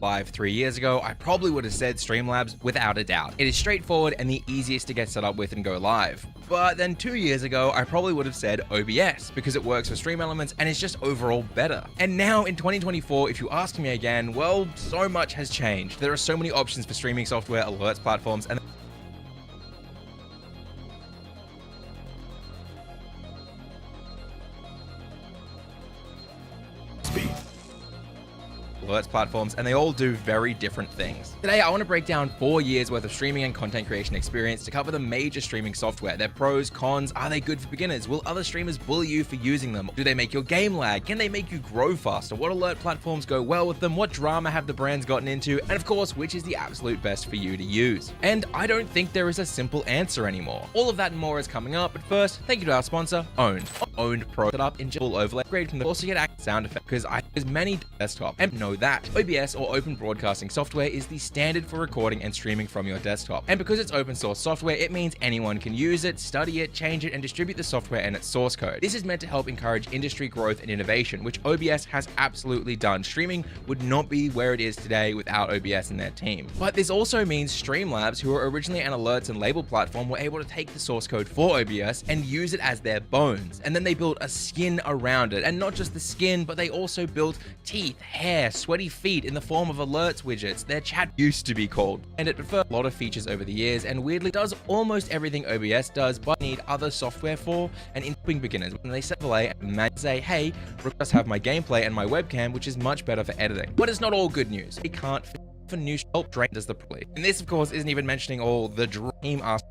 Live 3 years ago, I probably would have said Streamlabs without a doubt. It is straightforward and the easiest to get set up with and go live. But then 2 years ago, I probably would have said OBS because it works for stream elements and is just overall better. And now in 2024, if you ask me again, well, so much has changed. There are so many options for streaming software, alerts platforms, and alerts platforms, and they all do very different things. Today, I want to break down 4 years worth of streaming and content creation experience to cover the major streaming software, their pros, cons, are they good for beginners? Will other streamers bully you for using them? Do they make your game lag? Can they make you grow faster? What alert platforms go well with them? What drama have the brands gotten into? And of course, which is the absolute best for you to use? And I don't think there is a simple answer anymore. All of that and more is coming up, but first, thank you to our sponsor, Owned. Owned Pro set up in full overlay, great from the also get active sound effect because I use many desktop and know that OBS or open broadcasting software is the standard for recording and streaming from your desktop. And because it's open source software, it means anyone can use it, study it, change it, and distribute the software and its source code. This is meant to help encourage industry growth and innovation, which OBS has absolutely done. Streaming would not be where it is today without OBS and their team. But this also means Streamlabs, who were originally an alerts and label platform, were able to take the source code for OBS and use it as their bones. And then they built a skin around it. And not just the skin, but they also built teeth, hair, sweaty feet in the form of alerts widgets. Their chat used to be called. And it preferred a lot of features over the years and weirdly does almost everything OBS does, but need other software for and in beginners. When they set delay and say, hey, just have my gameplay and my webcam, which is much better for editing. But it's not all good news. It can't for new help drain does the play. And this of course isn't even mentioning all the dream ass.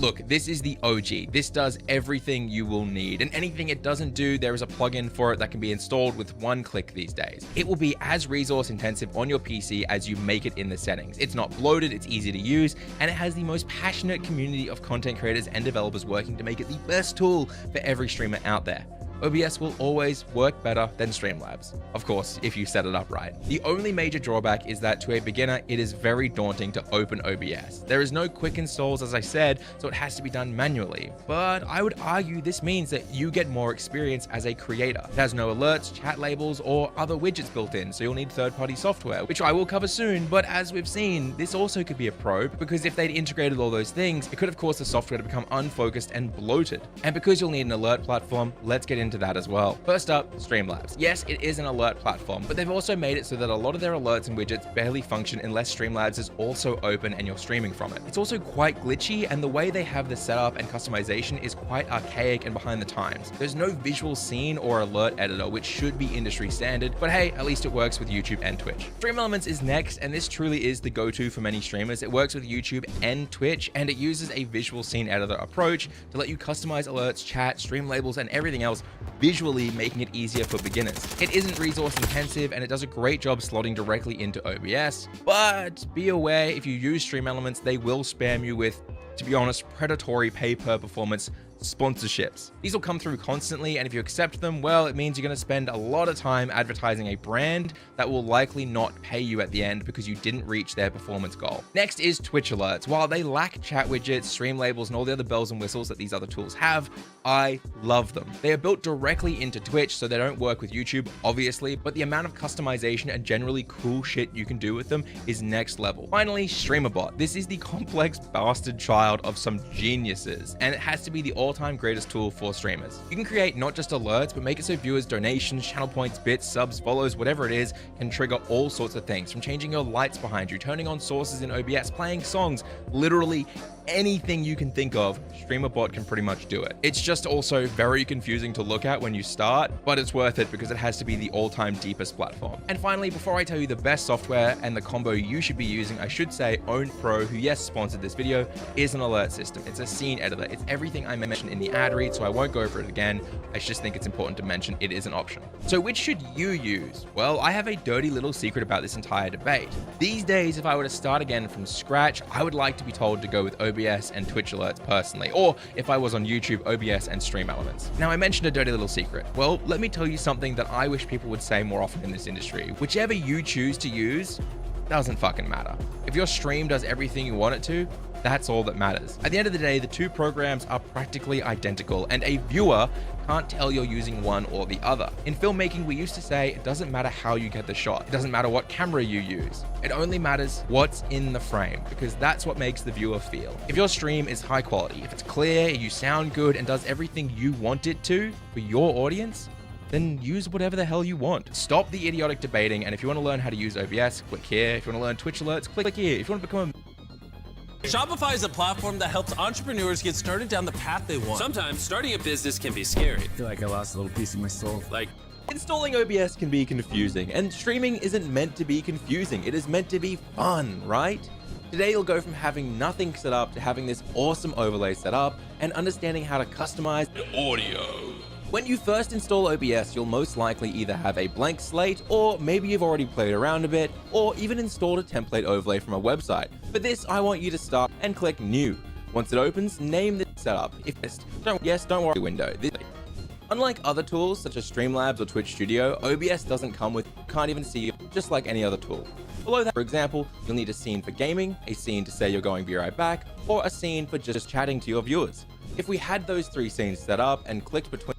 Look, this is the OG. This does everything you will need, and anything it doesn't do, there is a plugin for it that can be installed with one click these days. It will be as resource intensive on your PC as you make it in the settings. It's not bloated, it's easy to use, and it has the most passionate community of content creators and developers working to make it the best tool for every streamer out there. OBS will always work better than Streamlabs. Of course, if you set it up right. The only major drawback is that to a beginner, it is very daunting to open OBS. There is no quick installs, as I said, so it has to be done manually. But I would argue this means that you get more experience as a creator. It has no alerts, chat labels, or other widgets built in, so you'll need third-party software, which I will cover soon, but as we've seen, this also could be a pro, because if they'd integrated all those things, it could have caused the software to become unfocused and bloated. And because you'll need an alert platform, let's get into that as well. First up, Streamlabs. Yes, it is an alert platform, but they've also made it so that a lot of their alerts and widgets barely function unless Streamlabs is also open and you're streaming from it. It's also quite glitchy, and the way they have the setup and customization is quite archaic and behind the times. There's no visual scene or alert editor, which should be industry standard, but hey, at least it works with YouTube and Twitch. Stream Elements is next, and this truly is the go-to for many streamers. It works with YouTube and Twitch, and it uses a visual scene editor approach to let you customize alerts, chat, stream labels, and everything else visually, making it easier for beginners. It isn't resource intensive, and it does a great job slotting directly into OBS, but be aware if you use Stream Elements, they will spam you with, to be honest, predatory pay-per-performance sponsorships. These will come through constantly, and if you accept them, well, it means you're going to spend a lot of time advertising a brand that will likely not pay you at the end because you didn't reach their performance goal. Next is Twitch alerts. While they lack chat widgets, stream labels, and all the other bells and whistles that these other tools have, I love them. They are built directly into Twitch, so they don't work with YouTube, obviously, but the amount of customization and generally cool shit you can do with them is next level. Finally, StreamerBot. This is the complex bastard child of some geniuses, and it has to be the all-time greatest tool for streamers. You can create not just alerts, but make it so viewers' donations, channel points, bits, subs, follows, whatever it is, can trigger all sorts of things, from changing your lights behind you, turning on sources in OBS, playing songs, literally anything you can think of, StreamerBot can pretty much do it. It's just also very confusing to look at when you start, but it's worth it because it has to be the all-time deepest platform. And finally, before I tell you the best software and the combo you should be using, I should say Owned Pro, who yes, sponsored this video, is an alert system. It's a scene editor. It's everything I mentioned in the ad read, so I won't go over it again. I just think it's important to mention it is an option. So which should you use? Well, I have a dirty little secret about this entire debate. These days, if I were to start again from scratch, I would like to be told to go with OBS and Twitch alerts personally, or if I was on YouTube, OBS and Stream Elements. Now, I mentioned a dirty little secret. Well, let me tell you something that I wish people would say more often in this industry. Whichever you choose to use, doesn't fucking matter. If your stream does everything you want it to, That's all that matters. At the end of the day, the two programs are practically identical, and a viewer can't tell you're using one or the other. In filmmaking, we used to say it doesn't matter how you get the shot. It doesn't matter what camera you use. It only matters what's in the frame, because that's what makes the viewer feel. If your stream is high quality, if it's clear, you sound good, and does everything you want it to for your audience, then use whatever the hell you want. Stop the idiotic debating, and if you want to learn how to use OBS, click here. If you want to learn Twitch alerts, click here. If you want to become a Shopify is a platform that helps entrepreneurs get started down the path they want. Sometimes starting a business can be scary. I feel like I lost a little piece of my soul. Like, installing OBS can be confusing, and streaming isn't meant to be confusing. It is meant to be fun, right? Today, you'll go from having nothing set up to having this awesome overlay set up and understanding how to customize the audio. When you first install OBS, you'll most likely either have a blank slate, or maybe you've already played around a bit, or even installed a template overlay from a website. For this, I want you to start and click New. Once it opens, name the setup. Don't worry, window. Unlike other tools such as Streamlabs or Twitch Studio, OBS doesn't come with can't even see it, just like any other tool. Below that, for example, you'll need a scene for gaming, a scene to say you're going be right back, or a scene for just chatting to your viewers. If we had those three scenes set up and clicked between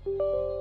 you